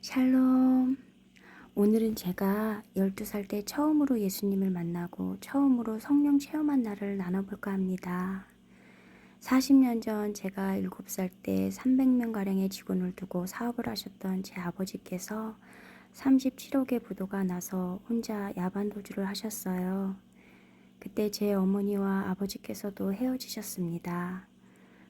샬롬. 오늘은 제가 12살 때 처음으로 예수님을 만나고 처음으로 성령 체험한 날을 나눠볼까 합니다. 40년 전 제가 7살 때 300명가량의 직원을 두고 사업을 하셨던 제 아버지께서 37억의 부도가 나서 혼자 야반도주를 하셨어요. 그때 제 어머니와 아버지께서도 헤어지셨습니다.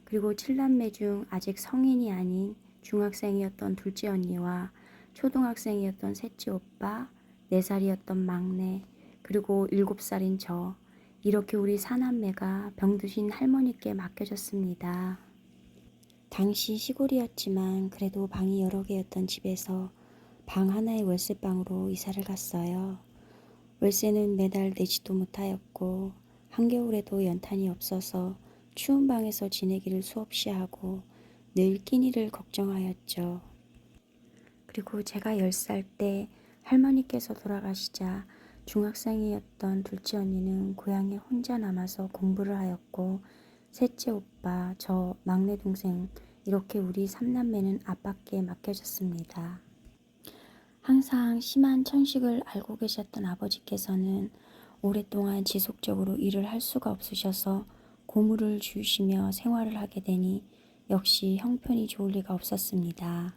그리고 7남매 중 아직 성인이 아닌 중학생이었던 둘째 언니와 초등학생이었던 셋째 오빠, 4살이었던 막내, 그리고 7살인 저, 이렇게 우리 사남매가 병드신 할머니께 맡겨졌습니다. 당시 시골이었지만 그래도 방이 여러 개였던 집에서 방 하나의 월세방으로 이사를 갔어요. 월세는 매달 내지도 못하였고 한겨울에도 연탄이 없어서 추운 방에서 지내기를 수없이 하고 늘 끼니를 걱정하였죠. 그리고 제가 10살 때 할머니께서 돌아가시자 중학생이었던 둘째 언니는 고향에 혼자 남아서 공부를 하였고 셋째 오빠, 저 막내 동생 이렇게 우리 3남매는 아빠께 맡겨졌습니다. 항상 심한 천식을 앓고 계셨던 아버지께서는 오랫동안 지속적으로 일을 할 수가 없으셔서 고물을 주시며 생활을 하게 되니 역시 형편이 좋을 리가 없었습니다.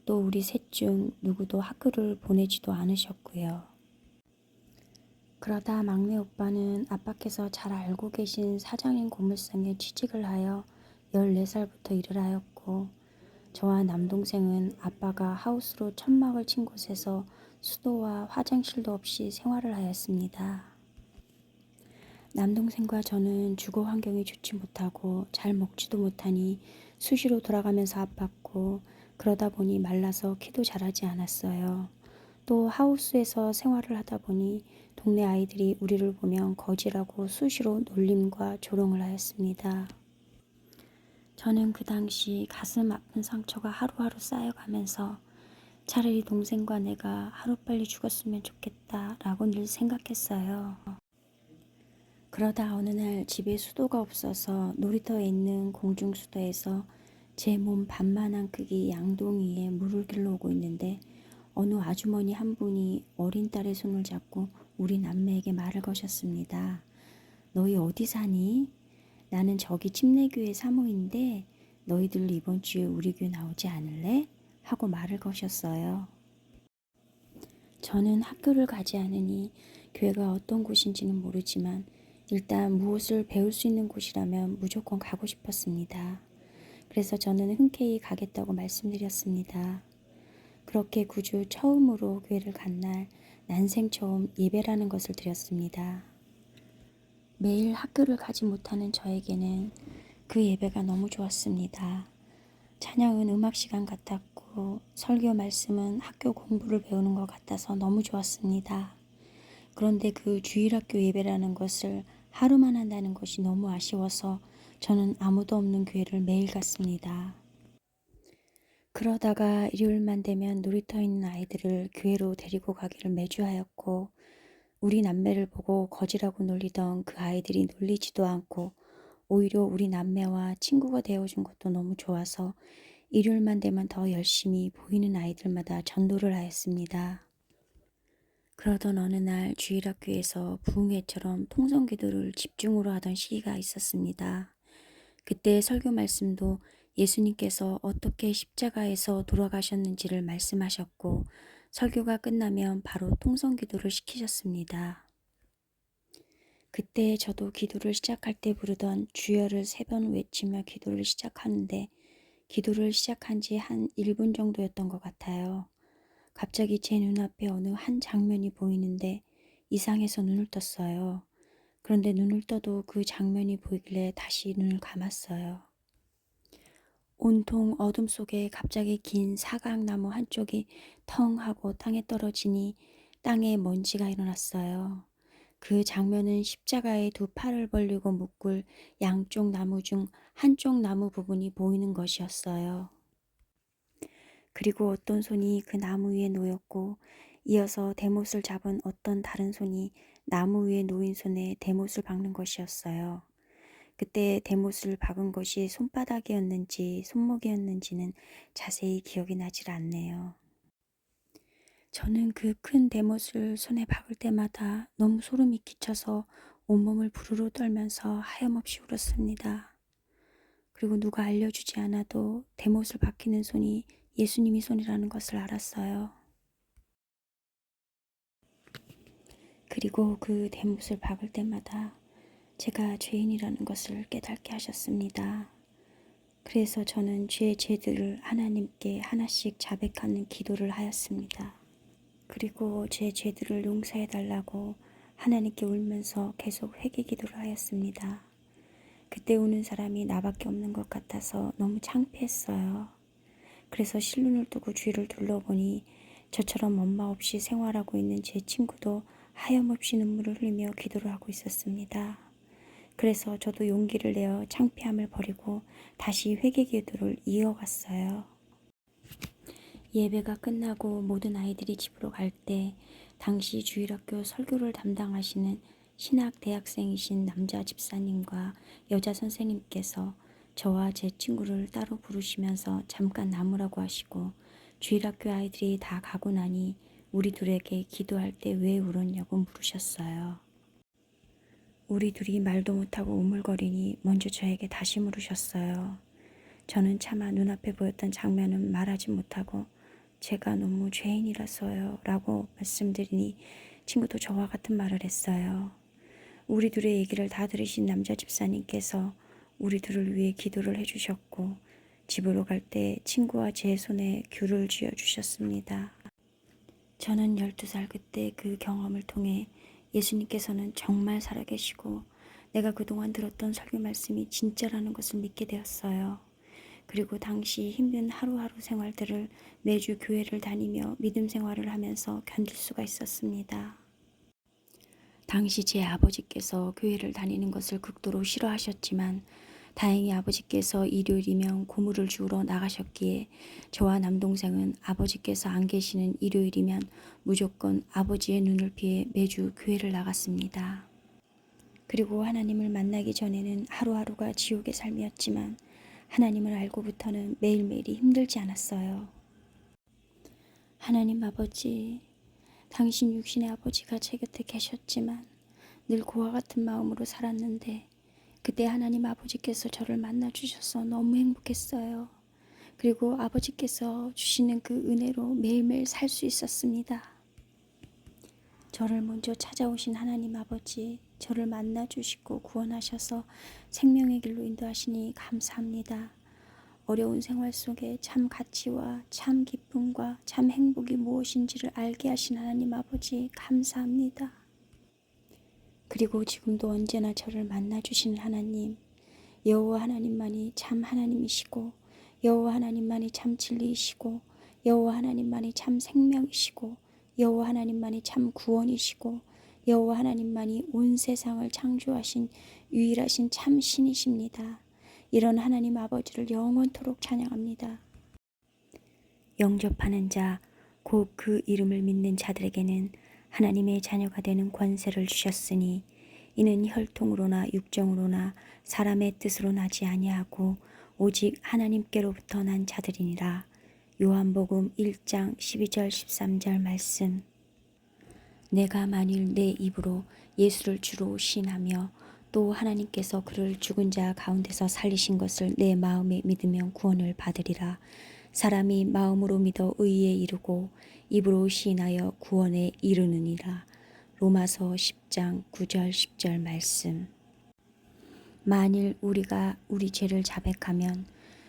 또 우리 셋 중 누구도 학교를 보내지도 않으셨고요. 그러다 막내 오빠는 아빠께서 잘 알고 계신 사장인 고물상에 취직을 하여 14살부터 일을 하였고 저와 남동생은 아빠가 하우스로 천막을 친 곳에서 수도와 화장실도 없이 생활을 하였습니다. 남동생과 저는 주거 환경이 좋지 못하고 잘 먹지도 못하니 수시로 돌아가면서 아팠고 그러다 보니 말라서 키도 자라지 않았어요. 또 하우스에서 생활을 하다 보니 동네 아이들이 우리를 보면 거지라고 수시로 놀림과 조롱을 하였습니다. 저는 그 당시 가슴 아픈 상처가 하루하루 쌓여가면서 차라리 동생과 내가 하루빨리 죽었으면 좋겠다라고 늘 생각했어요. 그러다 어느 날 집에 수도가 없어서 놀이터에 있는 공중수도에서 제 몸 반만한 크기 양동이에 물을 길러 오고 있는데 어느 아주머니 한 분이 어린 딸의 손을 잡고 우리 남매에게 말을 거셨습니다. 너희 어디 사니? 나는 저기 침례교회 사모인데 너희들 이번 주에 우리 교회 나오지 않을래? 하고 말을 거셨어요. 저는 학교를 가지 않으니 교회가 어떤 곳인지는 모르지만 일단 무엇을 배울 수 있는 곳이라면 무조건 가고 싶었습니다. 그래서 저는 흔쾌히 가겠다고 말씀드렸습니다. 그렇게 9주 처음으로 교회를 간 날 난생 처음 예배라는 것을 드렸습니다. 매일 학교를 가지 못하는 저에게는 그 예배가 너무 좋았습니다. 찬양은 음악 시간 같았고 설교 말씀은 학교 공부를 배우는 것 같아서 너무 좋았습니다. 그런데 그 주일학교 예배라는 것을 하루만 한다는 것이 너무 아쉬워서 저는 아무도 없는 교회를 매일 갔습니다. 그러다가 일요일만 되면 놀이터에 있는 아이들을 교회로 데리고 가기를 매주 하였고 우리 남매를 보고 거지라고 놀리던 그 아이들이 놀리지도 않고 오히려 우리 남매와 친구가 되어준 것도 너무 좋아서 일요일만 되면 더 열심히 보이는 아이들마다 전도를 하였습니다. 그러던 어느 날 주일학교에서 부흥회처럼 통성기도를 집중으로 하던 시기가 있었습니다. 그때 설교 말씀도 예수님께서 어떻게 십자가에서 돌아가셨는지를 말씀하셨고 설교가 끝나면 바로 통성기도를 시키셨습니다. 그때 저도 기도를 시작할 때 부르던 주여를 3번 외치며 기도를 시작하는데 기도를 시작한 지 한 1분 정도였던 것 같아요. 갑자기 제 눈앞에 어느 한 장면이 보이는데 이상해서 눈을 떴어요. 그런데 눈을 떠도 그 장면이 보이길래 다시 눈을 감았어요. 온통 어둠 속에 갑자기 긴 사각나무 한쪽이 텅 하고 땅에 떨어지니 땅에 먼지가 일어났어요. 그 장면은 십자가에 두 팔을 벌리고 묶을 양쪽 나무 중 한쪽 나무 부분이 보이는 것이었어요. 그리고 어떤 손이 그 나무 위에 놓였고 이어서 대못을 잡은 어떤 다른 손이 나무 위에 놓인 손에 대못을 박는 것이었어요. 그때 대못을 박은 것이 손바닥이었는지 손목이었는지는 자세히 기억이 나질 않네요. 저는 그 큰 대못을 손에 박을 때마다 너무 소름이 끼쳐서 온몸을 부르르 떨면서 하염없이 울었습니다. 그리고 누가 알려주지 않아도 대못을 박히는 손이 예수님이 손이라는 것을 알았어요. 그리고 그 대못을 박을 때마다 제가 죄인이라는 것을 깨닫게 하셨습니다. 그래서 저는 죄들을 하나님께 하나씩 자백하는 기도를 하였습니다. 그리고 제 죄들을 용서해 달라고 하나님께 울면서 계속 회개 기도를 하였습니다. 그때 우는 사람이 나밖에 없는 것 같아서 너무 창피했어요. 그래서 실눈을 뜨고 주위를 둘러보니 저처럼 엄마 없이 생활하고 있는 제 친구도 하염없이 눈물을 흘리며 기도를 하고 있었습니다. 그래서 저도 용기를 내어 창피함을 버리고 다시 회개 기도를 이어갔어요. 예배가 끝나고 모든 아이들이 집으로 갈 때 당시 주일학교 설교를 담당하시는 신학 대학생이신 남자 집사님과 여자 선생님께서 저와 제 친구를 따로 부르시면서 잠깐 남으라고 하시고 주일학교 아이들이 다 가고 나니 우리 둘에게 기도할 때 왜 울었냐고 물으셨어요. 우리 둘이 말도 못하고 우물거리니 먼저 저에게 다시 물으셨어요. 저는 차마 눈앞에 보였던 장면은 말하지 못하고 제가 너무 죄인이라서요 라고 말씀드리니 친구도 저와 같은 말을 했어요. 우리 둘의 얘기를 다 들으신 남자 집사님께서 우리 둘을 위해 기도를 해주셨고 집으로 갈 때 친구와 제 손에 귤을 쥐어주셨습니다. 저는 12살 그때 그 경험을 통해 예수님께서는 정말 살아계시고 내가 그동안 들었던 설교 말씀이 진짜라는 것을 믿게 되었어요. 그리고 당시 힘든 하루하루 생활들을 매주 교회를 다니며 믿음 생활을 하면서 견딜 수가 있었습니다. 당시 제 아버지께서 교회를 다니는 것을 극도로 싫어하셨지만 다행히 아버지께서 일요일이면 고물을 주우러 나가셨기에 저와 남동생은 아버지께서 안 계시는 일요일이면 무조건 아버지의 눈을 피해 매주 교회를 나갔습니다. 그리고 하나님을 만나기 전에는 하루하루가 지옥의 삶이었지만 하나님을 알고부터는 매일매일이 힘들지 않았어요. 하나님 아버지, 당신 육신의 아버지가 제 곁에 계셨지만 늘 고와 같은 마음으로 살았는데 그때 하나님 아버지께서 저를 만나주셔서 너무 행복했어요. 그리고 아버지께서 주시는 그 은혜로 매일매일 살 수 있었습니다. 저를 먼저 찾아오신 하나님 아버지, 저를 만나주시고 구원하셔서 생명의 길로 인도하시니 감사합니다. 어려운 생활 속에 참 가치와 참 기쁨과 참 행복이 무엇인지를 알게 하신 하나님 아버지 감사합니다. 그리고 지금도 언제나 저를 만나주시는 하나님, 여호와 하나님만이 참 하나님이시고 여호와 하나님만이 참 진리이시고 여호와 하나님만이 참 생명이시고 여호와 하나님만이 참 구원이시고 여호와 하나님만이 온 세상을 창조하신 유일하신 참 신이십니다. 이런 하나님 아버지를 영원토록 찬양합니다. 영접하는 자, 곧 그 이름을 믿는 자들에게는 하나님의 자녀가 되는 권세를 주셨으니 이는 혈통으로나 육정으로나 사람의 뜻으로 나지 아니하고 오직 하나님께로부터 난 자들이니라. 요한복음 1장 12절 13절 말씀. 내가 만일 내 입으로 예수를 주로 시인하며 또 하나님께서 그를 죽은 자 가운데서 살리신 것을 내 마음에 믿으면 구원을 받으리라. 사람이 마음으로 믿어 의에 이르고 입으로 시인하여 구원에 이르느니라. 로마서 10장 9절 10절 말씀. 만일 우리가 우리 죄를 자백하면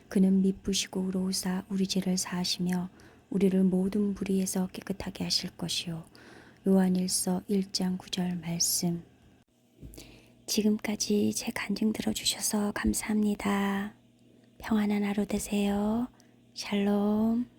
그는 미쁘시고 의로우사 우리 죄를 사하시며 우리를 모든 불의에서 깨끗하게 하실 것이요. 요한일서 1장 9절 말씀. 지금까지 제 간증 들어주셔서 감사합니다. 평안한 하루 되세요. 샬롬.